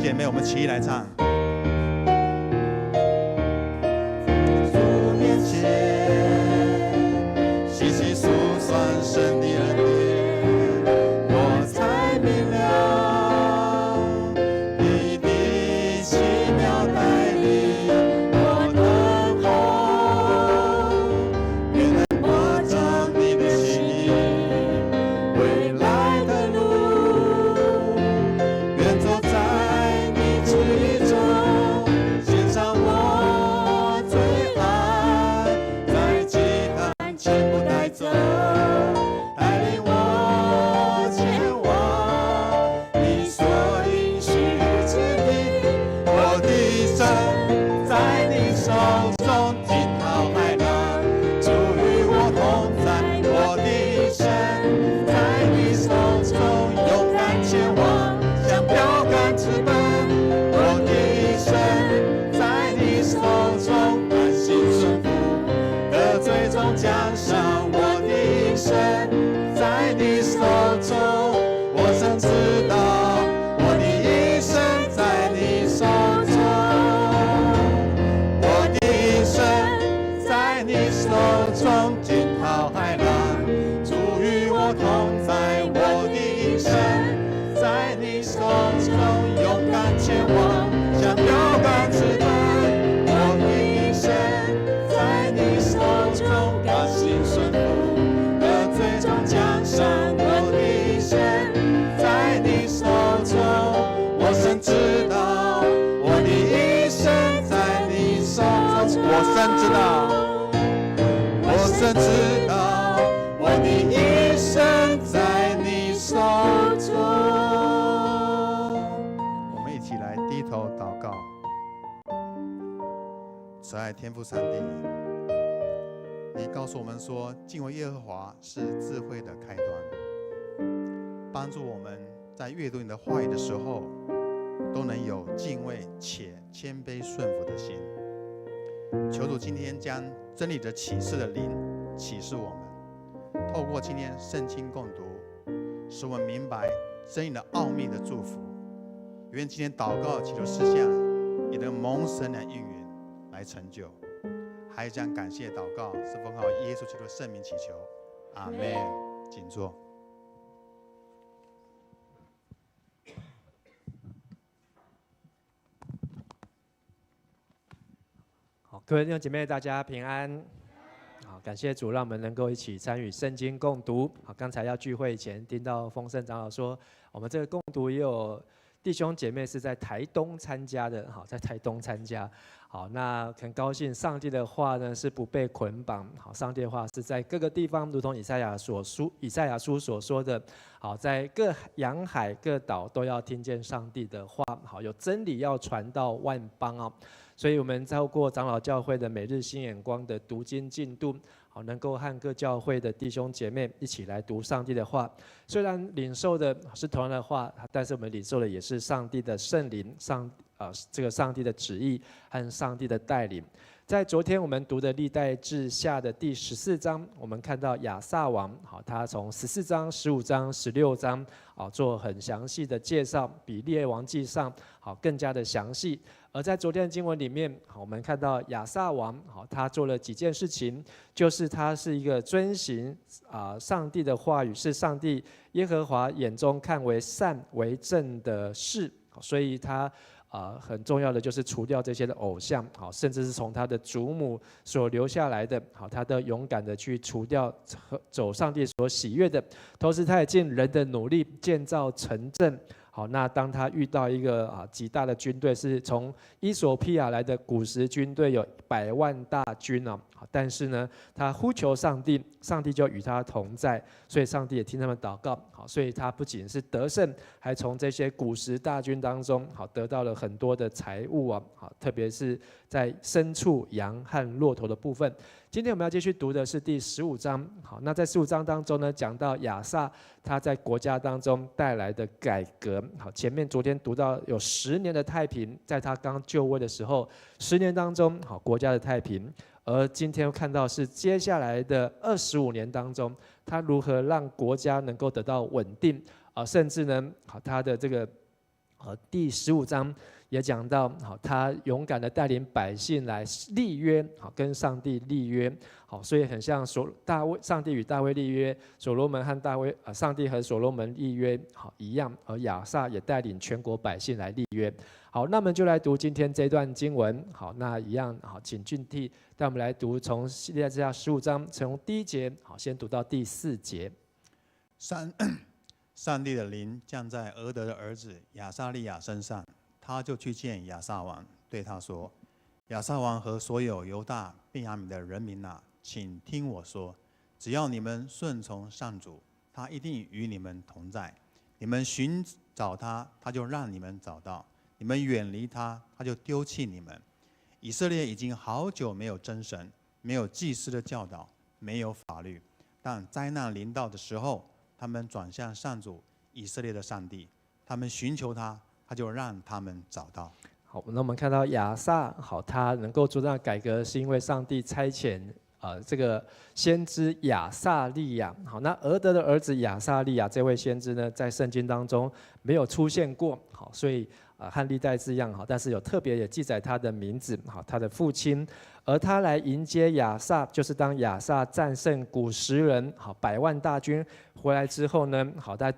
姐妹，我们齐来唱。主面前，细细数算神的恩典，我才明了你的奇妙带领。我等候，愿能摸着你的心意，未来的路，愿走在你旨意中，献上我最爱，在祭坛全部带走，带领我前往你所应许之地。我的神在你手中惊涛骇浪，主与我同在。我的神在你手中勇敢前往，像标杆直奔。我的神在你手中甘心顺服，得最终奖赏。我的神在你手中，我深知道我的一生在你手中。我的神在你手中惊涛骇浪，主与我同在。我的神在你手中勇敢前往，像标杆直奔。我的神在你手中甘心顺服，得最终奖赏。我的神在你手中，我深知道我的一生在你手中。我深知道，我深知道我的一生在你手中。我们一起来低头祷告。慈爱天父上帝，你告诉我们说，敬畏耶和华是智慧的开端，帮助我们在阅读你的话语的时候，都能有敬畏且谦卑顺服的心。求主今天将真理的启示的灵启示我们，透过今天圣经共读，使我们明白真理的奥秘的祝福。愿今天祷告祈求事项也能蒙神的应允来成就。还将感谢祷告是奉靠耶稣基督的圣名祈求，阿们。请坐。好，各位弟兄姐妹，大家平安。好，感谢主，让我们能够一起参与圣经共读。好，刚才要聚会以前，听到丰盛长老说，我们这个共读也有弟兄姐妹是在台东参加的。好，在台东参加。好，那很高兴，上帝的话呢是不被捆绑。好，上帝的话是在各个地方，如同以赛亚书所说的，好，在各洋海各岛都要听见上帝的话。好，有真理要传到万邦啊。所以我们透过长老教会的每日新眼光的读经进度，好，能够和各教会的弟兄姐妹一起来读上帝的话。虽然领受的是同样的话，但是我们领受的也是上帝的圣灵，这个上帝的旨意和上帝的带领。在昨天我们读的历代志下的第14章，我们看到亚撒王，好，他从14章、15章、16章，好，做很详细的介绍，比列王记上好更加的详细。而在昨天的经文里面，好，我们看到亚撒王，好，他做了几件事情，就是他是一个遵行上帝的话语，是上帝耶和华眼中看为善为正的事，所以他很重要的就是除掉这些的偶像，好，甚至是从他的祖母所留下来的，好，他都勇敢的去除掉，走上帝所喜悦的，同时他也尽人的努力建造城镇。好，那当他遇到一个极大的军队，是从伊索比亚来的古时军队，有100万大军啊，但是呢，他呼求上帝，上帝就与他同在，所以上帝也听他们祷告，好，所以他不仅是得胜，还从这些古时大军当中，好，得到了很多的财物啊，好，特别是在牲畜、羊和骆驼的部分。今天我们要继续读的是第15章，好，那在15章当中呢，讲到亚撒他在国家当中带来的改革，好，前面昨天读到有10年的太平，在他刚就位的时候，10年当中，好，国家的太平，而今天看到是接下来的25年当中，他如何让国家能够得到稳定，甚至呢，好，他的这个第15章也讲到，他勇敢的带领百姓来立约，跟上帝立约，所以很像上帝与大卫立约，所罗门和上帝和所罗门立约，一样，而亚萨也带领全国百姓来立约。好，那我们就来读今天这段经文。好，那一样，请俊弟带我们来读从希利亚之下15章，从第1节，先读到第4节。上帝的灵降在俄德的儿子亚撒利雅身上，他就去见亚撒王，对他说：“亚撒王和所有犹大、便雅悯的人民啊，请听我说，只要你们顺从上主，他一定与你们同在。你们寻找他，他就让你们找到；你们远离他，他就丢弃你们。以色列已经好久没有真神，没有祭司的教导，没有法律。但灾难临到的时候，他们转向上主以色列的上帝，他们寻求他，他就让他们找到。”好，那我们看到亚萨，他能够做这样改革，是因为上帝差遣这个先知亚撒利雅。好，那俄德的儿子亚撒利雅这位先知呢，在圣经当中没有出现过，好，所以和历代志一样，但是有特别也记载他的名字，他的父亲。而他来迎接亚萨，就是当亚萨战胜古实人100万大军回来之后呢，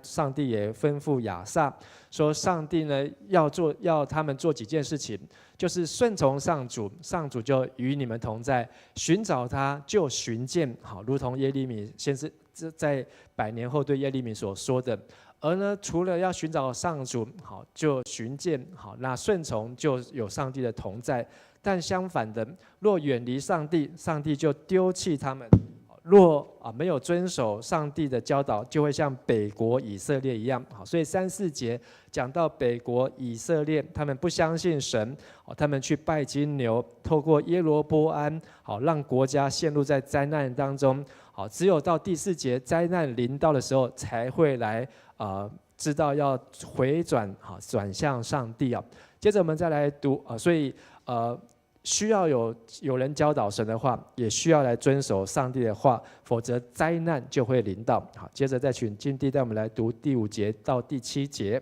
上帝也吩咐亚萨说，上帝呢要他们做几件事情，就是顺从上主，上主就与你们同在；寻找他就寻见，如同耶利米先知在100年后对耶利米所说的。而呢，除了要寻找上主，就寻见，那顺从就有上帝的同在。但相反的，若远离上帝，上帝就丢弃他们；若没有遵守上帝的教导，就会像北国以色列一样。所以3、4节讲到北国以色列，他们不相信神，他们去拜金牛，透过耶罗波安，让国家陷入在灾难当中。只有到第4节灾难临到的时候，才会来知道要回转，转向上帝啊。接着我们再来读所以需要有人教导神的话，也需要来遵守上帝的话，否则灾难就会临到。好，接着再请金弟带我们来读第5节到第7节。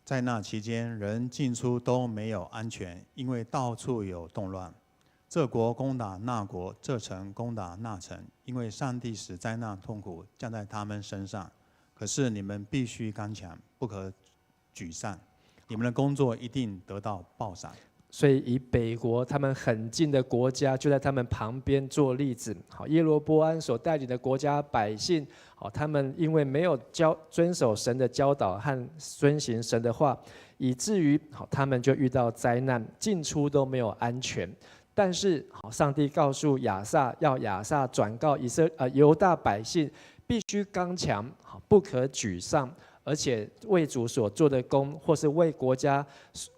在那期间，人进出都没有安全，因为到处有动乱。这国攻打那国，这城攻打那城，因为上帝使灾难痛苦降在他们身上。可是你们必须刚强，不可沮丧，你们的工作一定得到报赏。所以以北国他们很近的国家就在他们旁边做例子。好，耶罗波安所带领的国家百姓，他们因为没有遵守神的教导和遵行神的话，以至于他们就遇到灾难，进出都没有安全。但是上帝告诉亚萨，要亚萨转告犹大百姓，必须刚强，不可沮丧，而且为主所做的工，或是为国家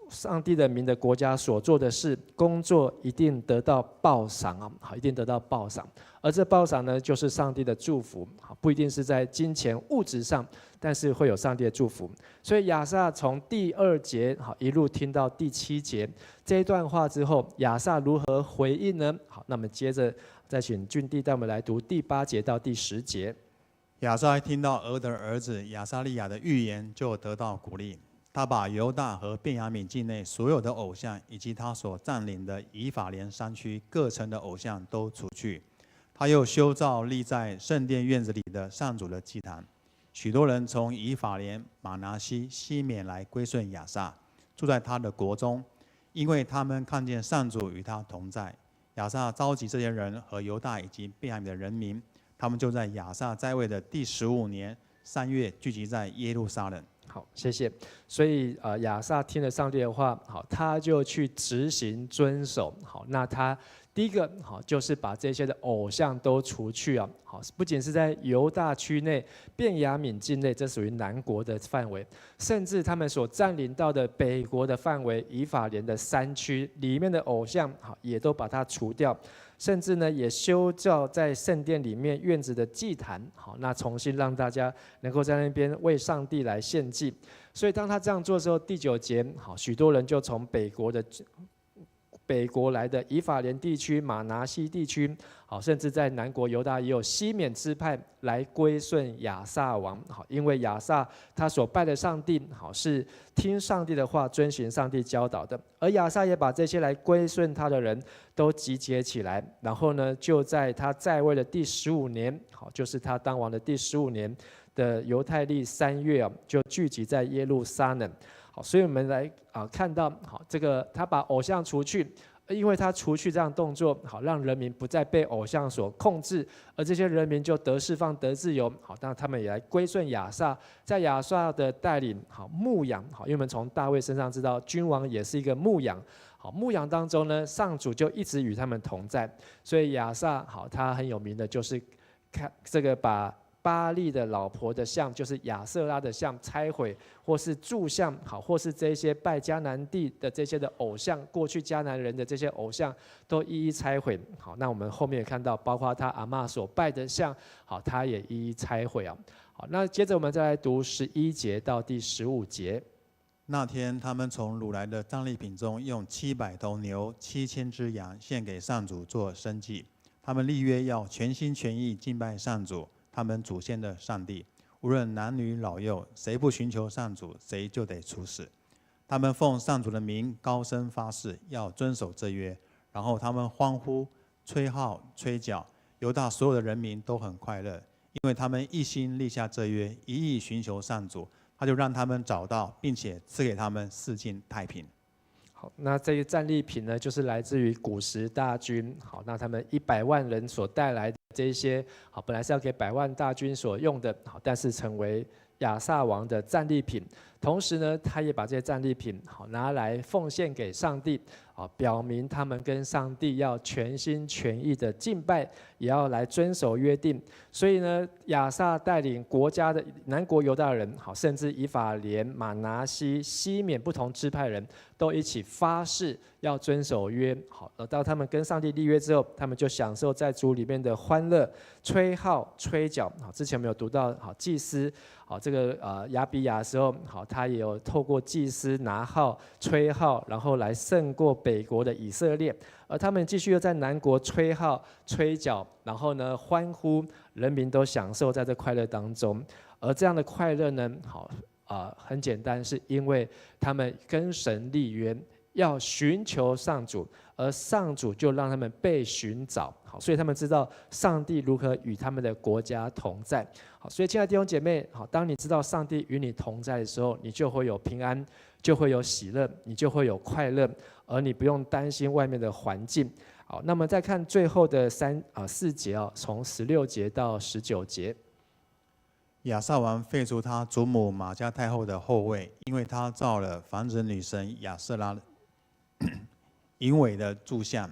上帝的名的国家所做的事工作，一定得到报赏啊！一定得到报赏。而这报赏呢，就是上帝的祝福，不一定是在金钱物质上，但是会有上帝的祝福。所以亚萨从第2节一路听到第7节这一段话之后，亚萨如何回应呢？好，那么接着再请俊弟带我们来读第8节到第10节。亚萨听到俄德儿子亚撒利雅的预言，就得到鼓励。他把犹大和便雅悯境内所有的偶像，以及他所占领的以法莲山区各城的偶像都除去。他又修造立在圣殿院子里的上主的祭坛。许多人从以法莲、马拿西、西缅来归顺亚萨，住在他的国中，因为他们看见上主与他同在。亚萨召集这些人和犹大以及便雅悯的人民，他们就在亚萨在位的第15年3月聚集在耶路撒冷。好，谢谢。所以亚萨听了上帝的话，好，他就去执行遵守。好，那他第一个好就是把这些的偶像都除去啊。好，不仅是在犹大区内、便雅悯境内，这属于南国的范围，甚至他们所占领到的北国的范围，以法莲的山区里面的偶像，好，也都把它除掉。甚至呢，也修造在圣殿里面院子的祭坛，好，那重新让大家能够在那边为上帝来献祭。所以当他这样做的时候，第9节，好，许多人就从北北国来的以法莲地区、马拿西地区，好，甚至在南国犹大也有西缅支派来归顺亚萨王，好，因为亚萨他所拜的上帝，好，是听上帝的话，遵循上帝教导的，而亚萨也把这些来归顺他的人都集结起来，然后呢，就在他在位的第15年，好，就是他当王的第15年的犹太历3月啊，就聚集在耶路撒冷。好，所以我们来看到，好，这个他把偶像除去，因为他除去这样动作，好，让人民不再被偶像所控制，而这些人民就得释放、得自由。好，那他们也来归顺亚萨，在亚萨的带领，好，牧养，好，因为我们从大卫身上知道，君王也是一个牧养。好，牧养当中呢，上主就一直与他们同在，所以亚萨，好，他很有名的就是看这个把巴力的老婆的像，就是亚瑟拉的像拆毁，或是柱像，好，或是这些拜迦南地的这些的偶像，过去迦南人的这些偶像，都一一拆毁。好，那我们后面也看到，包括他阿嬷所拜的像，好，他也一一拆毁啊。好，那接着我们再来读11节到第15节。那天，他们从掳来的战利品中，用700头牛、7000只羊献给上主做牲祭。他们立约要全心全意敬拜上主，他们祖先的上帝。无论男女老幼，谁不寻求上主，谁就得处死。他们奉上主的名高声发誓，要遵守这约。然后他们欢呼、吹号、吹角，犹大所有的人民都很快乐，因为他们一心立下这约，一意寻求上主。他就让他们找到，并且赐给他们四境太平。好，那这个战利品呢，就是来自于古时大军。好，那他们100万人所带来的这些，好，本来是要给100万大军所用的，好，但是成为亚萨王的战利品。同时呢，他也把这些战利品好拿来奉献给上帝，好，表明他们跟上帝要全心全意的敬拜，也要来遵守约定。所以呢，亚萨带领国家的南国犹大人，好，甚至以法莲、马拿西、西缅不同支派人都一起发誓要遵守约。好，而到他们跟上帝立约之后，他们就享受在主里面的欢乐，吹号、吹角。好，之前我们有读到，好，祭司，好，这个亚比亚的时候，好，他也有透过祭司拿号、吹号，然后来胜过北国的以色列。而他们继续又在南国吹号、吹角，然后呢欢呼，人民都享受在这快乐当中。而这样的快乐呢，好很简单，是因为他们跟神立约，要寻求上主，而上主就让他们被寻找。好，所以他们知道上帝如何与他们的国家同在。好，所以亲爱的弟兄姐妹，好，当你知道上帝与你同在的时候，你就会有平安，就会有喜乐，你就会有快乐，而你不用担心外面的环境。好，那么再看最后的4节啊，从16节到19节。亚萨王废除他祖母玛迦太后的后位，因为他造了防止女神亚瑟拉淫秽的柱像。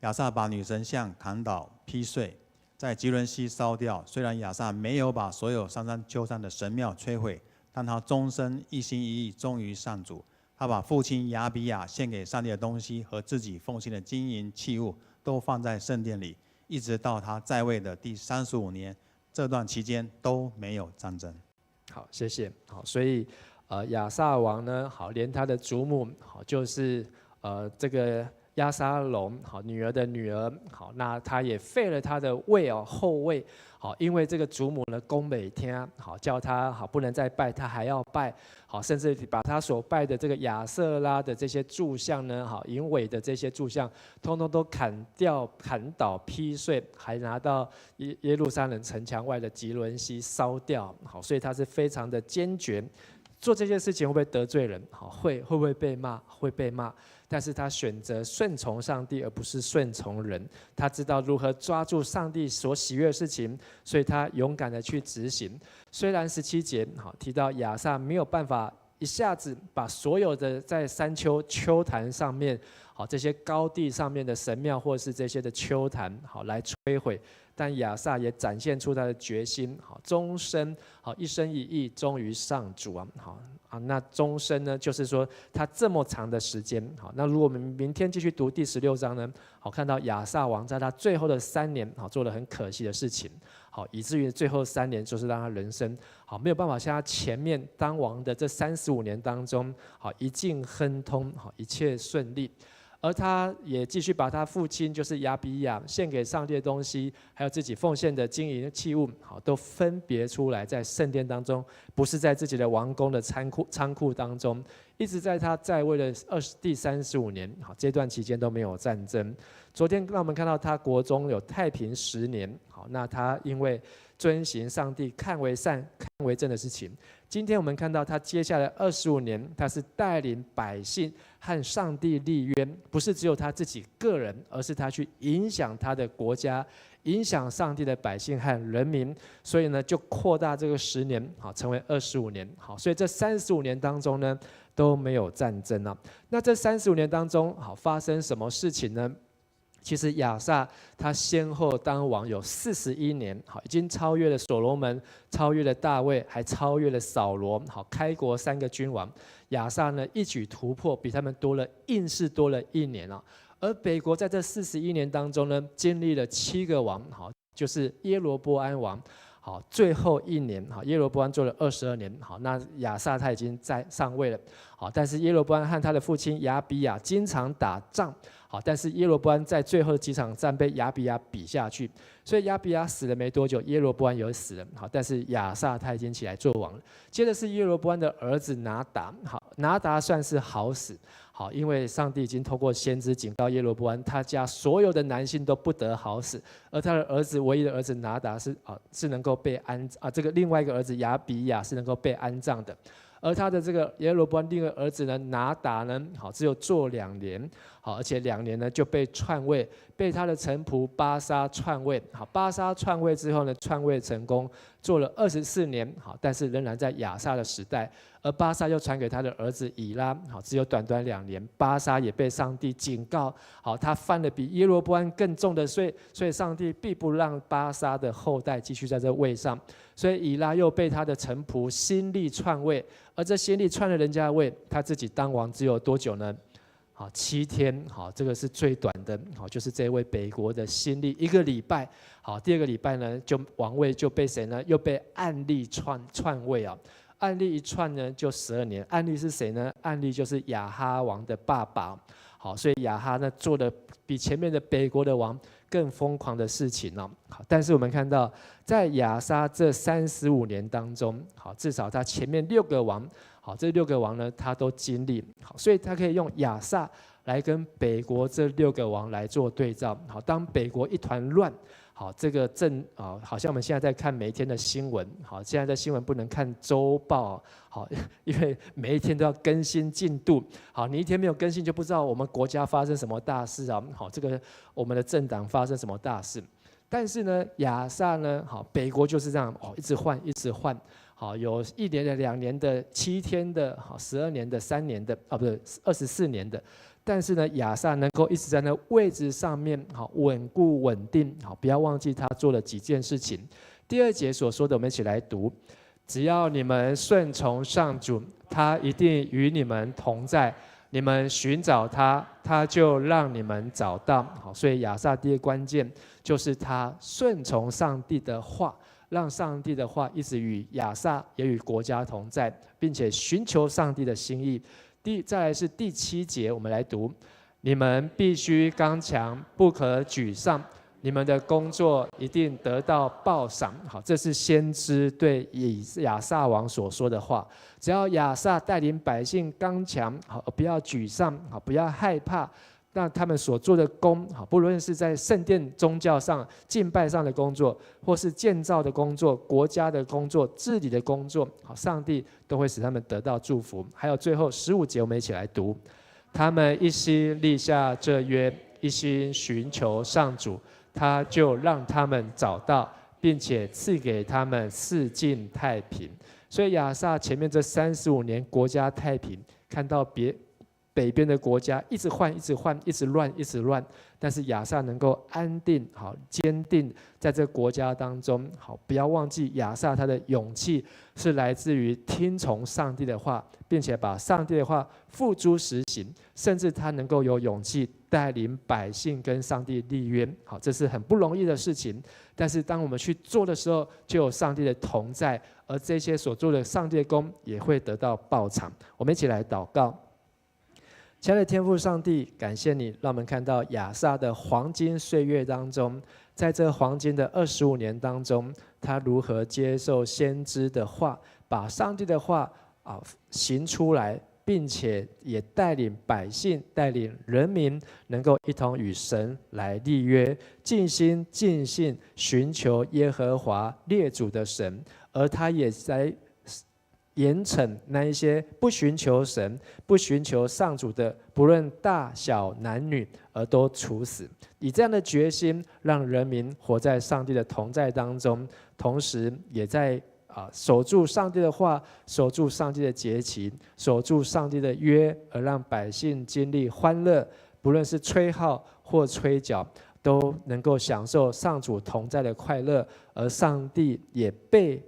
亚萨把女神像砍倒劈碎，在吉伦西烧掉。虽然亚萨没有把所有上山丘上的神庙摧毁，但他终身一心一意忠于上主。他把父亲亚比亚献给上帝的东西和自己奉献的金银器物都放在圣殿里，一直到他在位的第35年。这段期间都没有战争。好，谢谢。好，所以亚萨王呢，好，连他的祖母，好，就是这个押沙龙，好，女儿的女儿，好，那他也废了他的位哦，后位，好，因为这个祖母呢，宫美天，好，叫他好不能再拜，他还要拜，好，甚至把他所拜的这个亚瑟拉的这些柱像呢，好，淫秽的这些柱像，通通都砍倒、劈碎，还拿到耶路撒冷城墙外的吉伦西烧掉，好，所以他是非常的坚决。做这些事情会不会得罪人？好，会不会被骂？会被骂。但是他选择顺从上帝，而不是顺从人。他知道如何抓住上帝所喜悦的事情，所以他勇敢的去执行。虽然17节好提到亚萨没有办法一下子把所有的在山丘丘坛上面，好这些高地上面的神庙或是这些的丘坛，好来摧毁。但亚萨也展现出他的决心，好，终身好一生一意忠于上主啊，好啊，那终身呢，就是说他这么长的时间，好，那如果我们明天继续读第16章呢，好，看到亚萨王在他最后的3年，好，做了很可惜的事情，好，以至于最后3年就是让他人生好没有办法像他前面当王的这35年当中，好一径亨通，好一切顺利。而他也继续把他父亲就是亚比亚献给上帝的东西，还有自己奉献的金银器物，好，都分别出来在圣殿当中，不是在自己的王宫的仓库当中。一直在他在位的第35年，好，这段期间都没有战争。昨天让我们看到他国中有太平10年，好，那他因为遵行上帝看为善、看为正的事情。今天我们看到他接下来25年，他是带领百姓和上帝立约，不是只有他自己个人，而是他去影响他的国家，影响上帝的百姓和人民。所以呢，就扩大这个10年，好，成为25年。好，所以这35年当中呢，都没有战争啊。那这35年当中，好，发生什么事情呢？其实亚萨他先后当王有41年，好，已经超越了所罗门，超越了大卫，还超越了扫罗，好，开国3个君王。亚萨呢一举突破，比他们硬是多了1年啊。而北国在这41年当中呢，经历了7个王，好，就是耶罗波安王。好，最后1年，好，耶罗波安做了22年，好，那亚萨他已经在上位了，好，但是耶罗波安和他的父亲亚比亚经常打仗，好，但是耶罗波安在最后的几场战被亚比亚比下去，所以亚比亚死了没多久，耶罗波安也死了，好，但是亚萨他已经起来做王了。接着是耶罗波安的儿子拿达，好，拿达算是好死。好，因为上帝已经透过先知警告耶罗波安，他家所有的男性都不得好死，而他的儿子唯一的儿子拿达是能够被这个另外一个儿子亚比亚是能够被安葬的，而他的这个耶罗波安另一个儿子呢拿达呢，好，只有做2年，好，而且2年呢就被篡位，被他的臣仆巴沙篡位，好，巴沙篡位之后呢，篡位成功，做了24年，好，但是仍然在亚萨的时代。而巴沙又传给他的儿子以拉，好，只有短2年，巴沙也被上帝警告，好，他犯了比耶罗波安更重的罪，所以上帝必不让巴沙的后代继续在这位上，所以以拉又被他的臣仆辛利篡位，而这辛利篡了人家的位，他自己当王只有多久呢？好，7天，好，这个是最短的，好，就是这位北国的辛利1个礼拜，好，第2个礼拜呢，就王位就被谁呢？又被暗利篡位啊。暗利一篡呢，就12年。暗利是谁呢？暗利就是亚哈王的爸爸。好，所以亚哈呢做的比前面的北国的王更疯狂的事情哦。好，但是我们看到，在亚撒这35年当中，好，至少他前面6个王，好，这6个王呢，他都经历，好，所以他可以用亚撒来跟北国这6个王来做对照。好，当北国一团乱。好，这个好像我们现在在看每一天的新闻。好，现在的新闻不能看周报，好，因为每一天都要更新进度。好，你一天没有更新，就不知道我们国家发生什么大事啊。好，这个我们的政党发生什么大事。但是呢，亚撒呢，好，北国就是这样，哦，一直换，一直换。好，有1年的、2年的、7天的、好12年的、3年的，不对，24年的。但是呢，亚撒能够一直在那位置上面，好，稳固稳定，好，不要忘记他做了几件事情。第2节所说的，我们一起来读：只要你们顺从上主，他一定与你们同在。你们寻找他，他就让你们找到。好，所以亚撒第一个关键就是他顺从上帝的话，让上帝的话一直与亚撒也与国家同在，并且寻求上帝的心意。再来是第7节，我们来读：你们必须刚强，不可沮丧。你们的工作一定得到报赏。好，这是先知对亚撒王所说的话。只要亚撒带领百姓刚强，好，不要沮丧，好，不要害怕。那他们所做的工，好，不论是在圣殿宗教上、敬拜上的工作，或是建造的工作、国家的工作、治理的工作，好，上帝都会使他们得到祝福。还有最后15节，我们一起来读：他们一心立下这约，一心寻求上主，他就让他们找到，并且赐给他们四境太平。所以亚撒前面这35年国家太平，看到北边的国家一直换，一直换，一直乱，一直乱，但是亚撒能够安定，好，坚定在这个国家当中。好，不要忘记亚撒他的勇气是来自于听从上帝的话，并且把上帝的话付诸实行，甚至他能够有勇气带领百姓跟上帝立约。好，这是很不容易的事情，但是当我们去做的时候，就有上帝的同在，而这些所做的上帝的工也会得到报偿。我们一起来祷告。亲爱的天父上帝，感谢你让我们看到亚萨的黄金岁月当中，在这黄金的25年当中，他如何接受先知的话，把上帝的话行出来，并且也带领百姓、带领人民，能够一同与神来立约，尽心尽性寻求耶和华列祖的神，而他也在严惩那一些不寻求神、不寻求上主的，不论大小男女，而都处死。以这样的决心，让人民活在上帝的同在当中，同时也在守住上帝的话，守住上帝的节期，守住上帝的约，而让百姓经历欢乐，不论是吹号或吹角，都能够享受上主同在的快乐，而上帝也被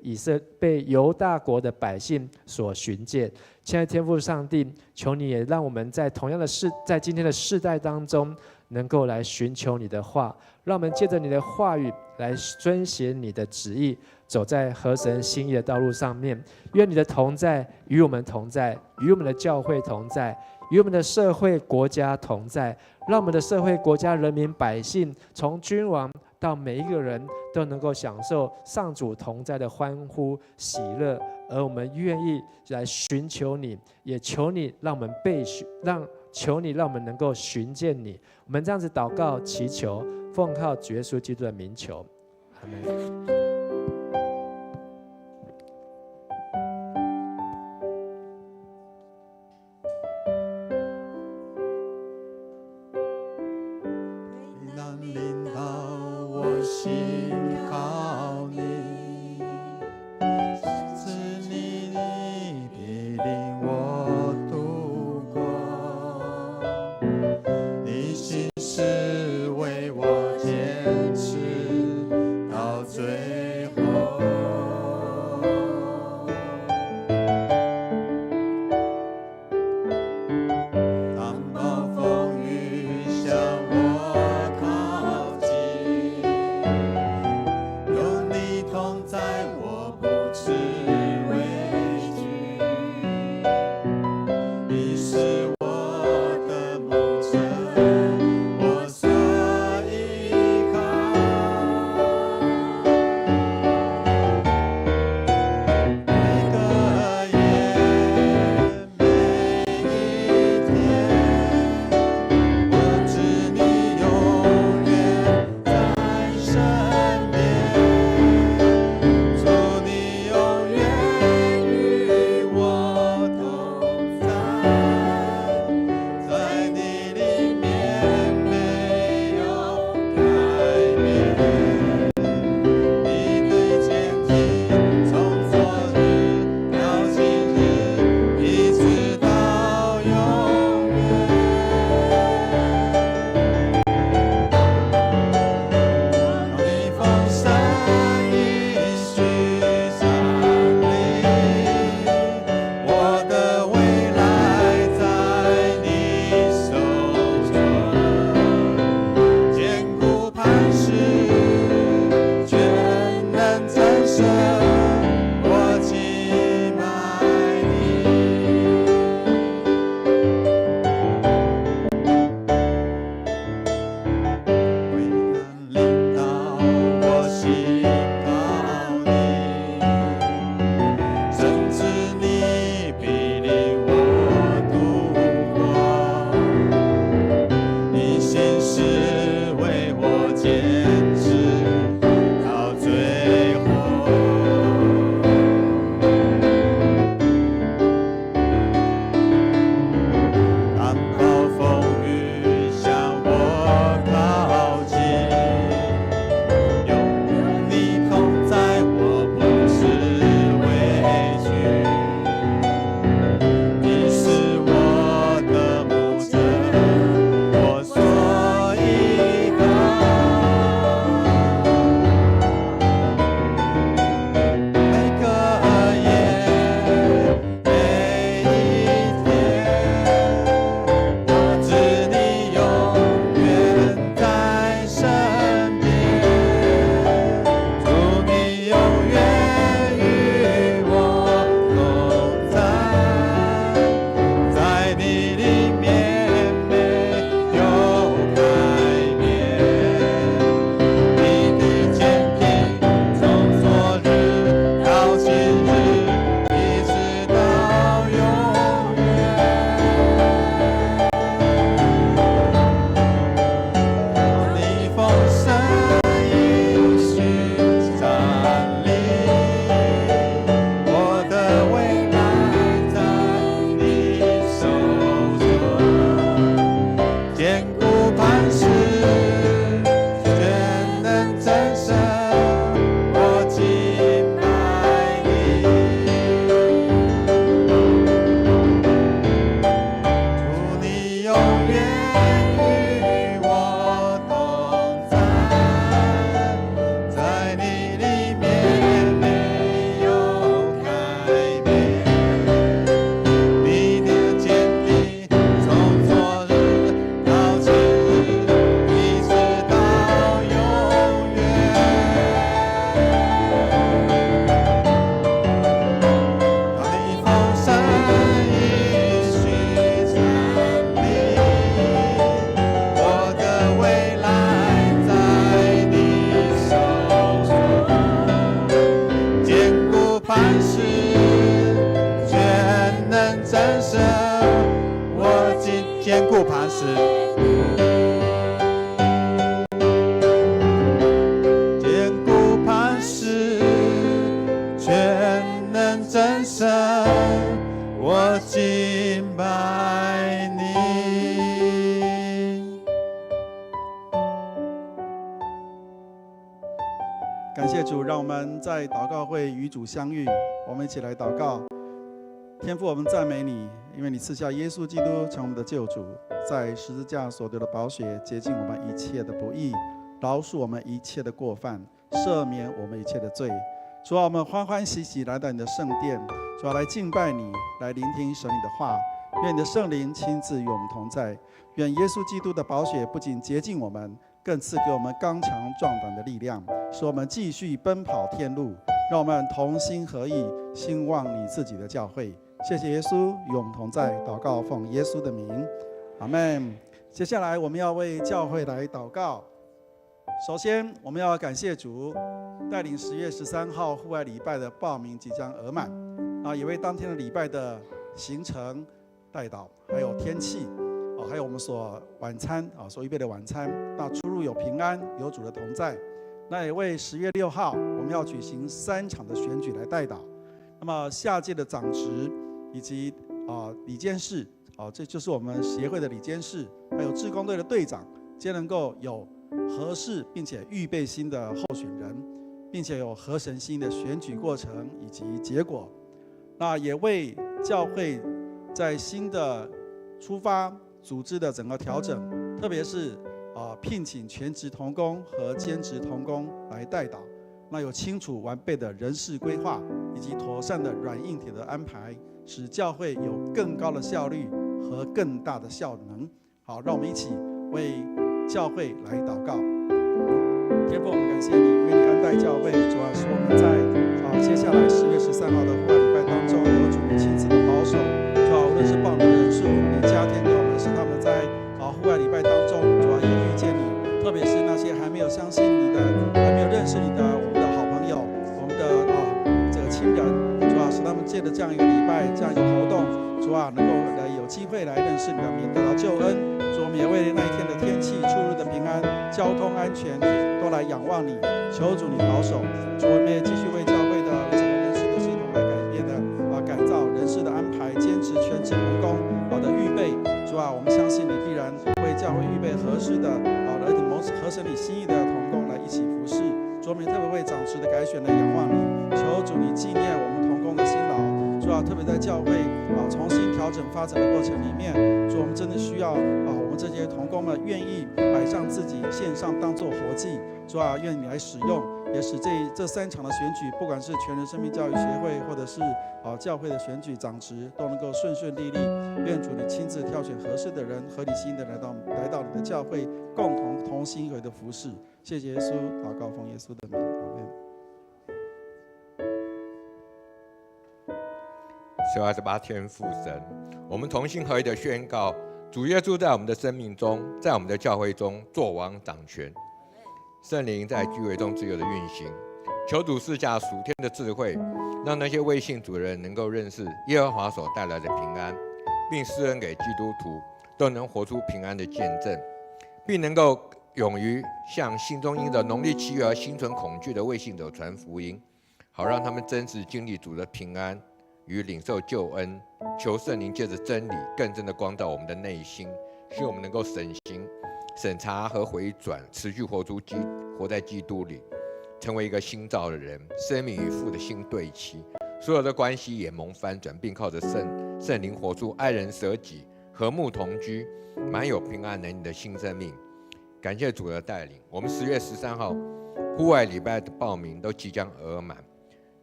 犹大国的百姓所寻见。亲爱的天父上帝，求你也让我们在同样的在今天的世代当中，能够来寻求你的话，让我们借着你的话语来遵行你的旨意，走在合神心意的道路上面。愿你的同在与我们同在，与我们的教会同在，与我们的社会国家同在，让我们的社会国家人民百姓，从君王到每一个人都能够享受上主同在的欢呼喜乐。而我们愿意来寻求你，也求你让我们求你让我们能够寻见你。我们这样子祷告祈求，奉靠主耶稣基督的名求，阿们。是为我坚持到最事，全能战胜。我坚固磐石，坚固磐石，全能战胜。我敬拜你。感谢主，让我们在祷告会与主相遇。我们一起来祷告。天父，我们赞美你，因为你赐下耶稣基督成我们的救主，在十字架所流的宝血洁净我们一切的不义，饶恕我们一切的过犯，赦免我们一切的罪。主啊，我们欢欢喜喜来到你的圣殿，主啊，来敬拜你，来聆听神你的话。愿你的圣灵亲自与我们同在。愿耶稣基督的宝血不仅洁净我们，更赐给我们刚强壮胆的力量，使我们继续奔跑天路。让我们同心合意，兴旺你自己的教会。谢谢耶稣与我们同在，祷告奉耶稣的名，阿们。接下来我们要为教会来祷告。首先，我们要感谢主带领10月13号户外礼拜的报名即将额满，也为当天的礼拜的行程代祷，还有天气，还有我们所晚餐所预备的晚餐，那出入有平安，有主的同在。那也为10月6号我们要举行3场的选举来代祷。那么下届的长职以及理监事，这就是我们协会的理监事，还有志工队的队长，皆能够有合适并且预备心的候选人，并且有合神心的选举过程以及结果。那也为教会在新的出发组织的整个调整，特别是聘请全职同工和兼职同工来代祷，那有清楚完备的人事规划以及妥善的软硬体的安排，使教会有更高的效率和更大的效能。好，让我们一起为教会来祷告。天父，我们感谢你，因为你安待教会，主要是我们在接下来10月13号的户外礼拜当中，有主你亲自的保守，主要无论是报名人数，你加添给我们，使他们在户外礼拜当中，主要也遇见你，特别是那些还没有相信你的、还没有认识你的我们的好朋友、我们的这个亲人，主要使他们借着这样一个礼拜、这样一个活动，主啊，能够有机会来认识你的名，得到救恩。主，我们也为那一天的天气、出入的平安、交通安全都来仰望你，求主你保守。主，我们也继续为教会的整个人事的系统来改变的改造、人事的安排、兼职、全职同工的预备。主啊，我们相信你必然为教会预备合适的而且合神你心意的同工来一起服侍。主，我们特别为长职的改选来仰望你，求主你纪念我们同工的辛劳。主啊，特别在教会重新调整发展的过程里面，主，我们真的需要我们这些同工们愿意摆上自己献上当作活祭。主啊，愿你来使用，也使这3场的选举，不管是全人生命教育协会，或者是教会的选举长职，都能够顺顺利利。愿主你亲自挑选合适的人、合理心的来到你的教会，共同心合的服侍。谢谢耶稣，祷告奉耶稣的名，阿们。28天父神，我们同心合一的宣告，主耶稣在我们的生命中，在我们的教会中作王掌权，圣灵在聚会中自由的运行。求主赐下属天的智慧，让那些未信主的人能够认识耶和华所带来的平安，并施恩给基督徒都能活出平安的见证，并能够勇于向心中因着农历7月而心存恐惧的未信者传福音，好让他们真实经历主的平安与领受救恩。求圣灵借着真理更深的光照我们的内心，使我们能够审查和回转，持续活在基督里，成为一个新造的人，生命与父的心对齐，所有的关系也蒙翻转，并靠着圣灵活出爱人舍己、和睦同居、满有平安能力的新生命。感谢主的带领，我们10月13号户外礼拜的报名都即将额满，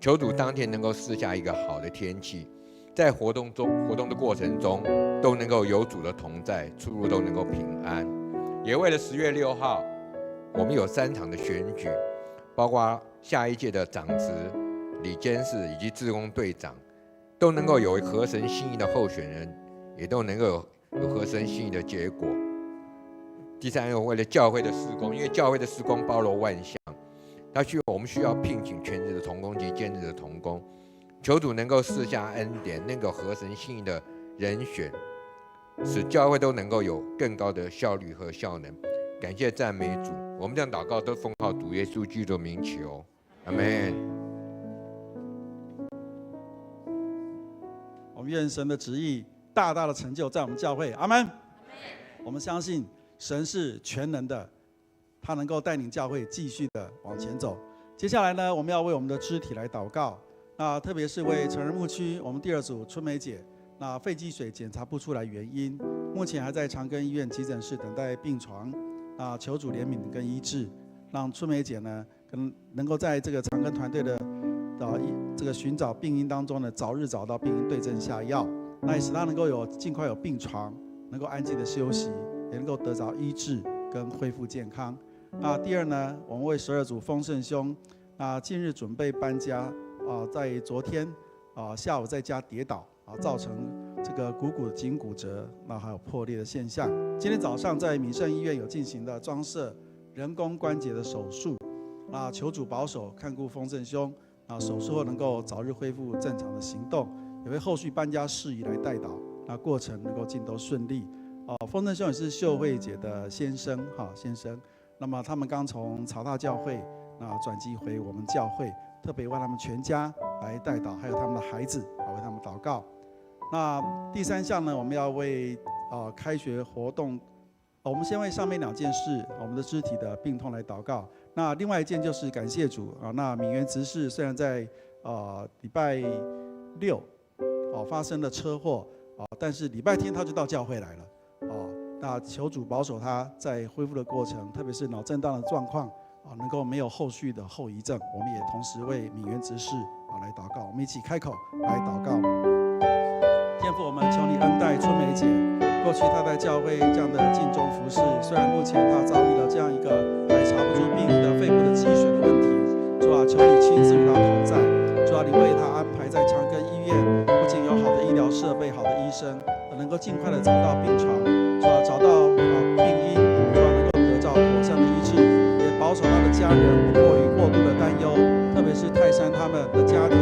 求主当天能够赐下一个好的天气，在活动的过程中都能够有主的同在，出入都能够平安。也为了10月6号我们有3场的选举，包括下一届的长职、理监事以及志工队长，都能够有合神心意的候选人，也都能够有合神心意的结果。第3个，为了教会的事工，因为教会的事工包罗万象，我们需要聘请全职的同工及兼职的同工，求主能够赐下恩典，能够合神心意的人选，使教会都能够有更高的效率和效能。感谢赞美主，我们这样祷告都奉靠主耶稣基督的名求，阿们。我们愿神的旨意大大的成就在我们教会，阿们。我们相信神是全能的，他能够带领教会继续的往前走。接下来呢，我们要为我们的肢体来祷告，那特别是为成人牧区我们第二组春梅姐，那肺积水检查不出来原因，目前还在长庚医院急诊室等待病床，那求主怜悯跟医治，让春梅姐呢能够在这个长庚团队的这个寻找病因当中呢，早日找到病因，对症下药，那也使她能够尽快有病床，能够安静的休息，也能够得着医治跟恢复健康。那第二呢，我们为12组丰盛兄，近日准备搬家，在昨天下午在家跌倒，造成这个颈骨折，那还有破裂的现象。今天早上在民盛医院有进行的装设人工关节的手术，求主保守看顾丰盛兄，手术后能够早日恢复正常的行动，也为后续搬家事宜来代祷，那过程能够尽都顺利。丰盛兄也是秀慧姐的先生，那么他们刚从曹大教会转机回我们教会，特别为他们全家来代祷，还有他们的孩子为他们祷告。那第三项呢，我们要为开学活动，我们先为上面2件事，我们的肢体的病痛来祷告。那另外一件就是感谢主那敏媛执事虽然在礼拜6发生了车祸但是礼拜天他就到教会来了那求主保守他在恢复的过程，特别是脑震荡的状况能够没有后续的后遗症。我们也同时为敏媛执事来祷告，我们一起开口来祷告。天父，我们求你恩待春梅姐，过去她在教会这样的尽忠服侍，虽然目前她遭遇了这样一个还查不出病因的肺部的积水的问题，主求你亲自与她同在，主你为她安排在长庚医院，不仅有好的医疗设备、好的医生，能够尽快的找到病床，找到病因，能够得到妥善的医治，也保守他的家人不过度的担忧，特别是泰山他们的家庭，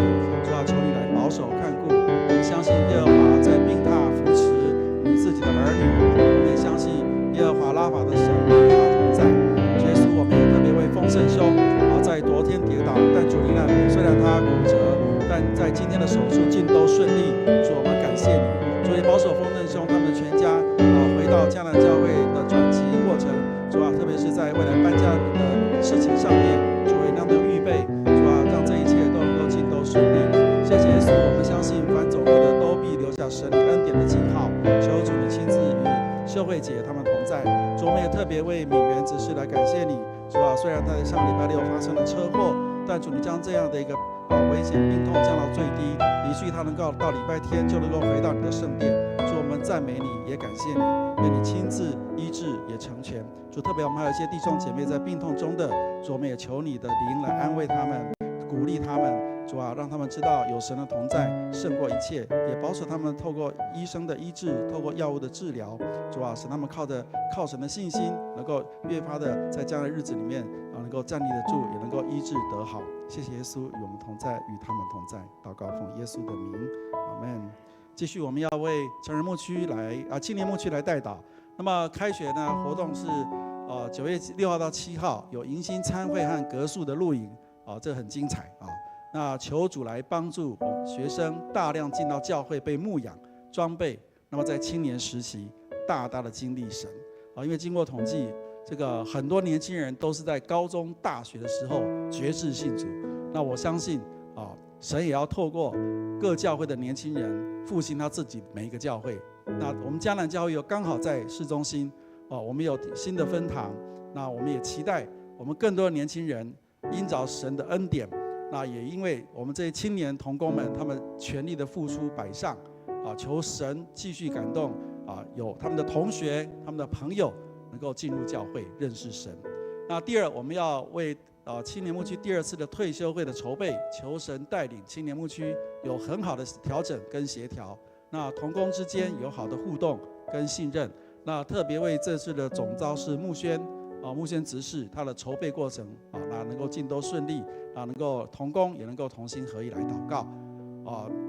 求你来保守看顾。我们相信耶和华在病榻扶持你自己的儿女，我们也相信耶和华拉法的神与他同在。耶稣，我们也特别为丰盛兄在昨天跌倒，但主你虽然他骨折，但在今天的手术尽都顺利。主，我们感谢你，主也保守丰盛兄他们的全家回到迦南教会的转机过程。主特别是在未来搬家的事情上面，主也让他们预备，主让这一切都能够尽都顺利。谢谢耶稣，我们相信凡走过的都必留下神恩典的记号。求主你亲自与秀慧姐他们同在。主，我们也特别为敏媛执事来感谢你。主虽然他在上礼拜6发生了车祸，但主你将这样的一个危险病痛降到最低，以至于他能够到礼拜天就能够回到你的圣殿。主，我们赞美你，也感谢你，愿你亲自医治也成全。主，特别我们还有一些弟兄姐妹在病痛中的，主我们也求你的灵来安慰他们，鼓励他们。主让他们知道有神的同在胜过一切，也保守他们透过医生的医治，透过药物的治疗。主使他们靠神的信心，能够越发的在这样的日子里面能够站立得住，也能够医治得好。谢谢耶稣与我们同在，与他们同在。祷告奉耶稣的名，阿们。继续，我们要为成人牧区青年牧区来代祷。那么开学呢，活动是9月6号到7号有迎新参会和格数的录影这很精彩那求主来帮助学生大量进到教会被牧养装备，那么在青年时期大大的经历神因为经过统计，这个很多年轻人都是在高中大学的时候决志信主。那我相信神也要透过各教会的年轻人复兴他自己每一个教会。那我们迦南教会有刚好在市中心我们有新的分堂，那我们也期待我们更多的年轻人因着神的恩典，那也因为我们这些青年同工们他们全力的付出摆上求神继续感动有他们的同学他们的朋友能够进入教会认识神。那第二，我们要为青年牧区第2次的退休会的筹备，求神带领青年牧区有很好的调整跟协调，那同工之间有好的互动跟信任。那特别为这次的总召是牧宣执事，他的筹备过程那能够尽都顺利能够同工也能够同心合意来祷告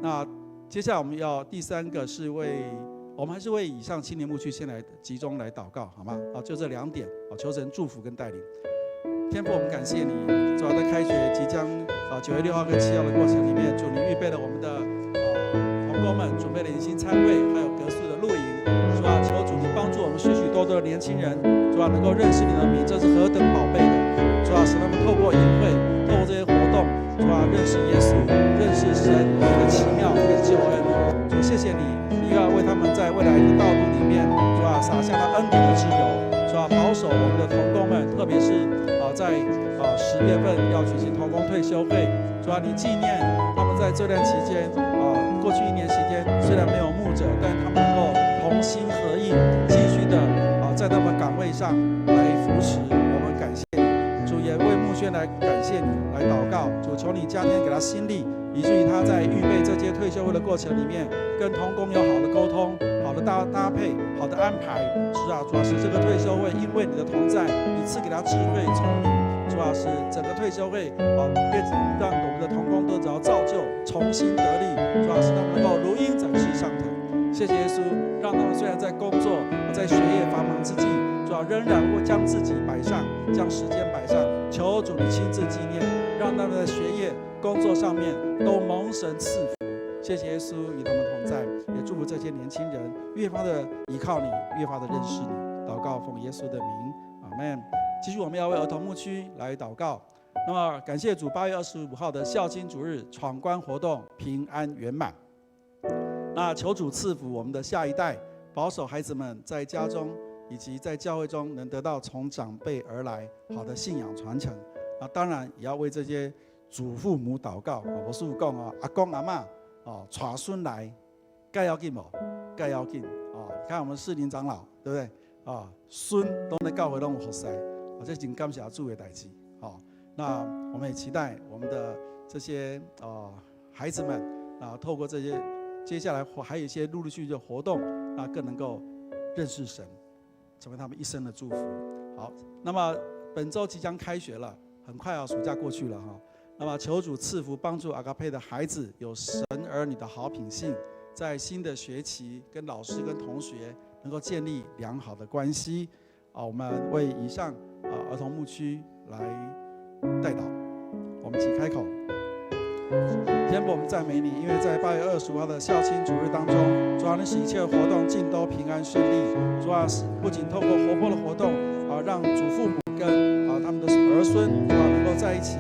那接下来我们要第3个是我们还是为以上青年牧区先来集中来祷告，好吗？就这2点，求神祝福跟带领。天父，我们感谢你，主要在开学即将9月6号跟7号的过程里面，主你预备了我们的同工们，准备了迎新餐会，还有格宿的露营。主啊，求主你帮助我们许许多多的年轻人，主啊能够认识你的名，这是何等宝贝的。主啊，使他们透过营会，透过这些活动，主啊认识耶稣，认识神你的奇妙跟救恩。主，谢谢你，你要为他们在未来的道路里面，主啊洒下那恩典的脂油，主啊保守我们的同工们，特别是在10月份要举行同工退休会，主啊你纪念他们在这段期间过去1年期间虽然没有牧者，但他们能够同心合意，继续的在他们岗位上来扶持。我们感谢你，主也为牧宣来感谢你，来祷告。主求你加添给他心力，以至于他在预备这届退休会的过程里面，跟同工有好的沟通，好的搭配，好的安排。是啊，主要是这个退休会，因为你的同在，你赐给他智慧聪明。主要是整个退休会让我们的同工都得到造就，重新得力。主要是他们能够如鹰展翅上腾。谢谢耶稣，让他们虽然在工作、在学业繁忙之际，主要仍然会将自己摆上，将时间摆上。求主你亲自纪念，让他们在学业、工作上面都蒙神赐福。谢谢耶稣与他们同在，也祝福这些年轻人越发的依靠你，越发的认识你。祷告奉耶稣的名，阿们。继续，我们要为儿童牧区来祷告。那么，感谢主，8月25号的孝亲主日闯关活动平安圆满。那求主赐福我们的下一代，保守孩子们在家中以及在教会中能得到从长辈而来好的信仰传承。那当然也要为这些祖父母祷告。我是讲阿公阿嬷带孙来，该要紧不？该要紧看我们适龄长老，对不对？孙都在教会都有服侍。这真感谢主的代志。那我们也期待我们的这些孩子们透过这些接下来还有一些陆陆续续的活动，更能够认识神，成为他们一生的祝福。好，那么本周即将开学了，很快暑假过去了那么求主赐福，帮助阿嘎佩的孩子有神儿女的好品性，在新的学期跟老师跟同学能够建立良好的关系。我们为以上儿童牧区来代祷，我们一起开口。天父，我们赞美你，因为在8月25号的孝亲主日当中，主啊，你使一切活动尽都平安顺利。主啊，不仅透过活泼的活动让祖父母跟他们的儿孙能够在一起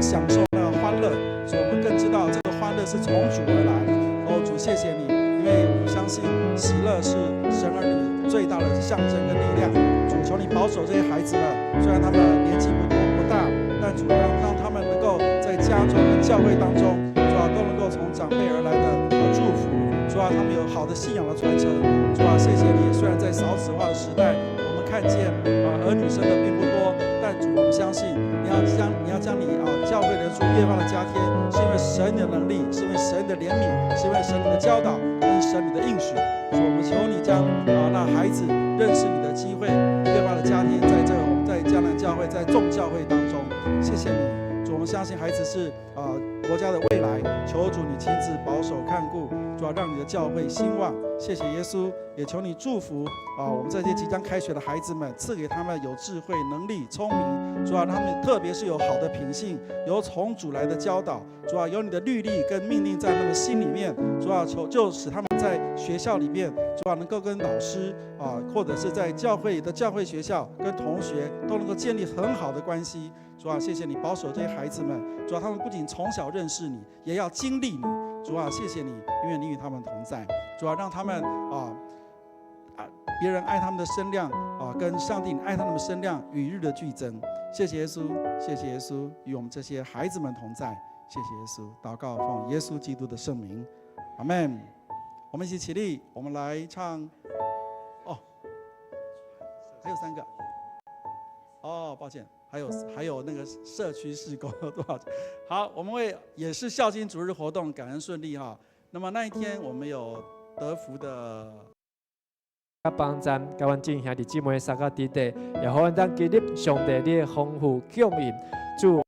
享受那个欢乐，所以我们更知道这个欢乐是从主而来。主，谢谢你，因为我相信喜乐是神儿女最大的象征跟力量。主，求你保守这些孩子们，虽然他们年纪不大，但主让他们能够在家中跟教会当中，主啊，都能够从长辈而来的祝福。主啊，他们有好的信仰的传承。主啊，谢谢你，虽然在少子化的时代，我们看见儿女生的并不多，但主，我们相信你要将你教会人数越发的加添，是因为神的能力，是因为神的怜悯，是因为神的教导跟神你的应许。主，我们求你将那孩子认识你的机会越发的加添在我们在迦南教会，在众教会当中。谢谢你，主，我们相信孩子是国家的未来，求主你亲自保守看顾，主要让你的教会兴旺。谢谢耶稣，也求你祝福我们这些即将开学的孩子们，赐给他们有智慧、能力、聪明。主要让他们特别是有好的品性，有从主来的教导。主要有你的律例跟命令在他们心里面。主要就使他们在学校里面，主要能够跟老师或者是在教会学校跟同学都能够建立很好的关系。主啊，谢谢你保守这些孩子们。主啊，他们不仅从小认识你，也要经历你。主啊，谢谢你，因为你与他们同在。主啊，让他们别人爱他们的声量跟上帝爱他们的声量与日的俱增。谢谢耶稣，谢谢耶稣，与我们这些孩子们同在。谢谢耶稣，祷告奉耶稣基督的圣名，阿们。我们一起起立，我们来唱。还有3个。抱歉，还有那个社区事工多少？好，我们也是孝亲主日活动，感恩顺利那么那一天我们有得福的。帮赞，甲阮敬兄弟姊妹三个弟弟，也好咱今日上帝你的丰富供应，祝